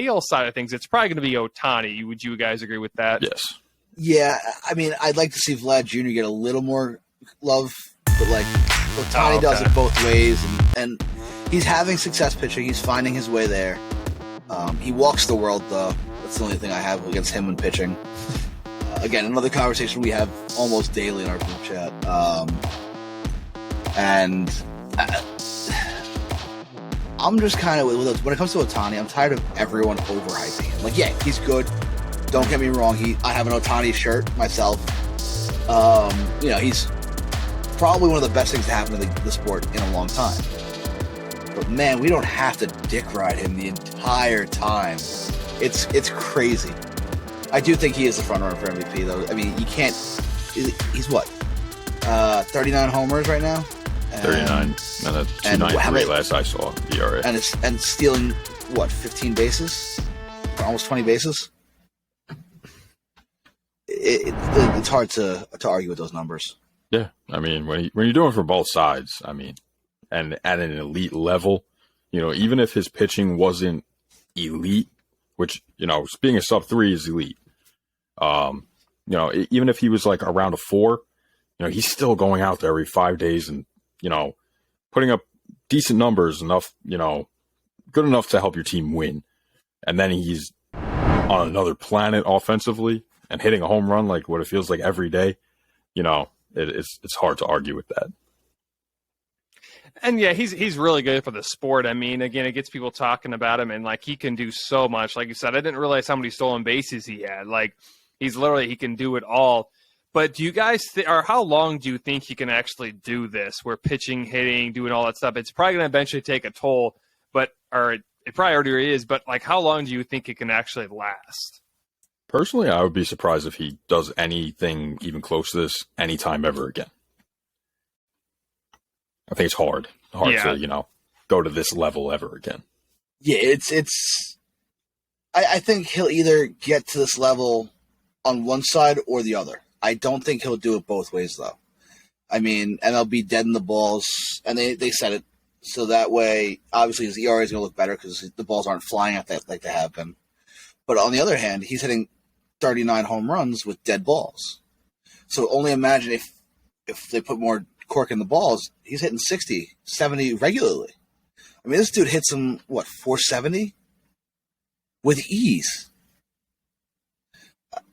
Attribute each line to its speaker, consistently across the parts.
Speaker 1: AL side of things, it's probably going to be Ohtani. Would you guys agree with that?
Speaker 2: Yes.
Speaker 3: Yeah, I mean, I'd like to see Vlad Jr. get a little more love, but like Ohtani does it both ways, and he's having success pitching. He's finding his way there. He walks the world, though. That's the only thing I have against him when pitching. Again, another conversation we have almost daily in our group chat. I'm just kind of, when it comes to Ohtani, I'm tired of everyone overhyping him. Like, yeah, he's good. Don't get me wrong. I have an Ohtani shirt myself. He's probably one of the best things to happen to the sport in a long time. But man, we don't have to dick ride him the entire time. It's crazy. I do think he is the front runner for MVP, though. I mean, you can't. He's what? 39 homers right now.
Speaker 2: 39 and a 2.93 last I saw ERA.
Speaker 3: And stealing what? 15 bases, almost 20 bases. It's hard to argue with those numbers.
Speaker 2: Yeah, I mean, when you're doing it for both sides, I mean, and at an elite level, even if his pitching wasn't elite, which being a sub-3 is elite. Even if he was like around a 4, he's still going out there every 5 days and putting up decent numbers enough, good enough to help your team win. And then he's on another planet offensively and hitting a home run like what it feels like every day. It's hard to argue with that.
Speaker 1: And yeah, he's really good for the sport. I mean, again, it gets people talking about him, and like he can do so much. Like you said, I didn't realize how many stolen bases he had. Like he can do it all. But do you guys or how long do you think he can actually do this? Where pitching, hitting, doing all that stuff, it's probably going to eventually take a toll. Or it probably already is. But like, how long do you think it can actually last?
Speaker 2: Personally, I would be surprised if he does anything even close to this anytime ever again. I think it's hard to, go to this level ever again.
Speaker 3: Yeah, I think he'll either get to this level on one side or the other. I don't think he'll do it both ways, though. I mean, MLB dead in the balls, and they said it, so that way, obviously, his ERA is going to look better because the balls aren't flying at that like they have been. But on the other hand, he's hitting 39 home runs with dead balls. So only imagine if they put more cork in the balls, he's hitting 60, 70 regularly. I mean, this dude hits him, 470? With ease.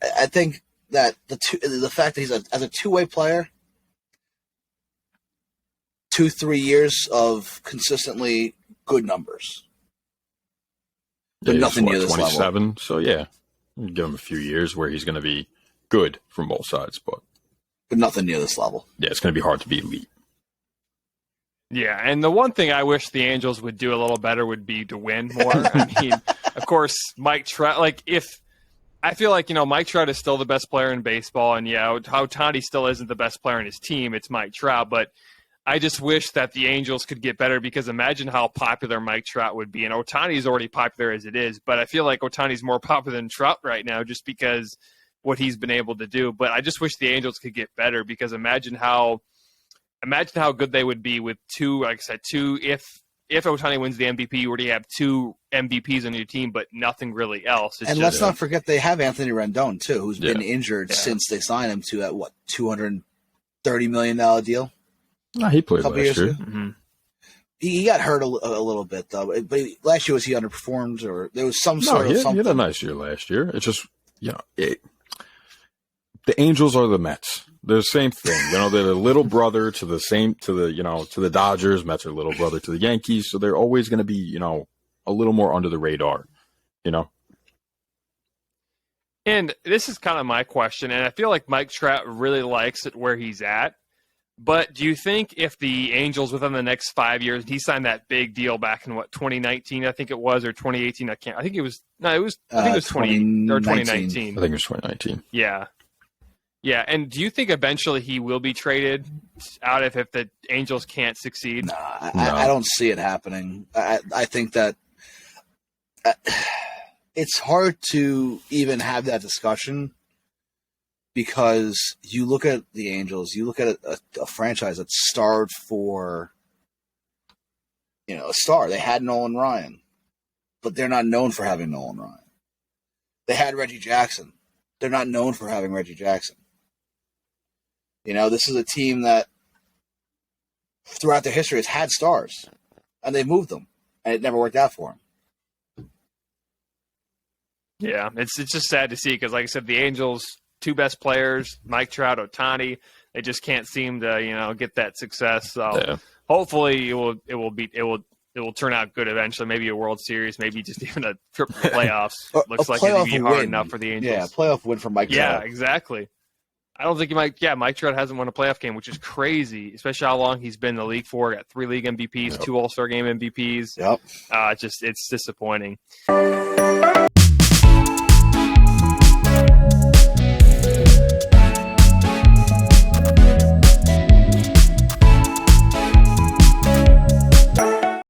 Speaker 3: I think that the fact that he's as a two-way player, 2-3 years of consistently good numbers. But nothing near this
Speaker 2: 27,
Speaker 3: level.
Speaker 2: So yeah, give him a few years where he's going to be good from both sides, but
Speaker 3: nothing near this level.
Speaker 2: Yeah, it's going to be hard to be elite.
Speaker 1: Yeah, and the one thing I wish the Angels would do a little better would be to win more. I mean, of course, Mike Trout, I feel like, Mike Trout is still the best player in baseball, and Ohtani still isn't the best player in his team. It's Mike Trout, but I just wish that the Angels could get better because imagine how popular Mike Trout would be. And Ohtani is already popular as it is, but I feel like Ohtani's more popular than Trout right now just because what he's been able to do. But I just wish the Angels could get better because imagine how good they would be with two, like I said, if Ohtani wins the MVP, you already have 2 MVPs on your team, but nothing really else.
Speaker 3: And let's not forget they have Anthony Rendon, too, who's been injured since they signed him to that, $230 million deal?
Speaker 2: No, he played last year.
Speaker 1: Mm-hmm.
Speaker 3: He got hurt a little bit, though. But last year, was he underperformed? Or there was some sort of something?
Speaker 2: He had a nice year last year. It's just, the Angels are the Mets. They're the same thing. They're the little brother to the Dodgers. Mets are little brother to the Yankees. So they're always going to be, a little more under the radar,
Speaker 1: And this is kind of my question, and I feel like Mike Trout really likes it where he's at. But do you think if the Angels within the next 5 years, he signed that big deal back in 2019, I think it was, or 2018, I think it was 2019.
Speaker 2: I think it was 2019.
Speaker 1: Yeah. Yeah, and do you think eventually he will be traded out if the Angels can't succeed?
Speaker 3: No, I don't see it happening. I think that it's hard to even have that discussion because you look at the Angels, you look at a franchise that's starved for, a star. They had Nolan Ryan. but they're not known for having Nolan Ryan. They had Reggie Jackson. They're not known for having Reggie Jackson. This is a team that throughout their history has had stars, and they moved them, and it never worked out for them.
Speaker 1: Yeah, it's just sad to see because, like I said, the Angels' two best players, Mike Trout, Ohtani, they just can't seem to get that success. So hopefully it will turn out good eventually. Maybe a World Series, maybe just even a trip to the playoffs. Looks like it'd be hard enough for the Angels.
Speaker 3: Yeah, playoff win for Mike Trout.
Speaker 1: Yeah, exactly. I don't think Mike Trout hasn't won a playoff game, which is crazy, especially how long he's been in the league for. Got 3 league MVPs, 2 All-Star Game MVPs.
Speaker 3: Yep.
Speaker 1: It's disappointing.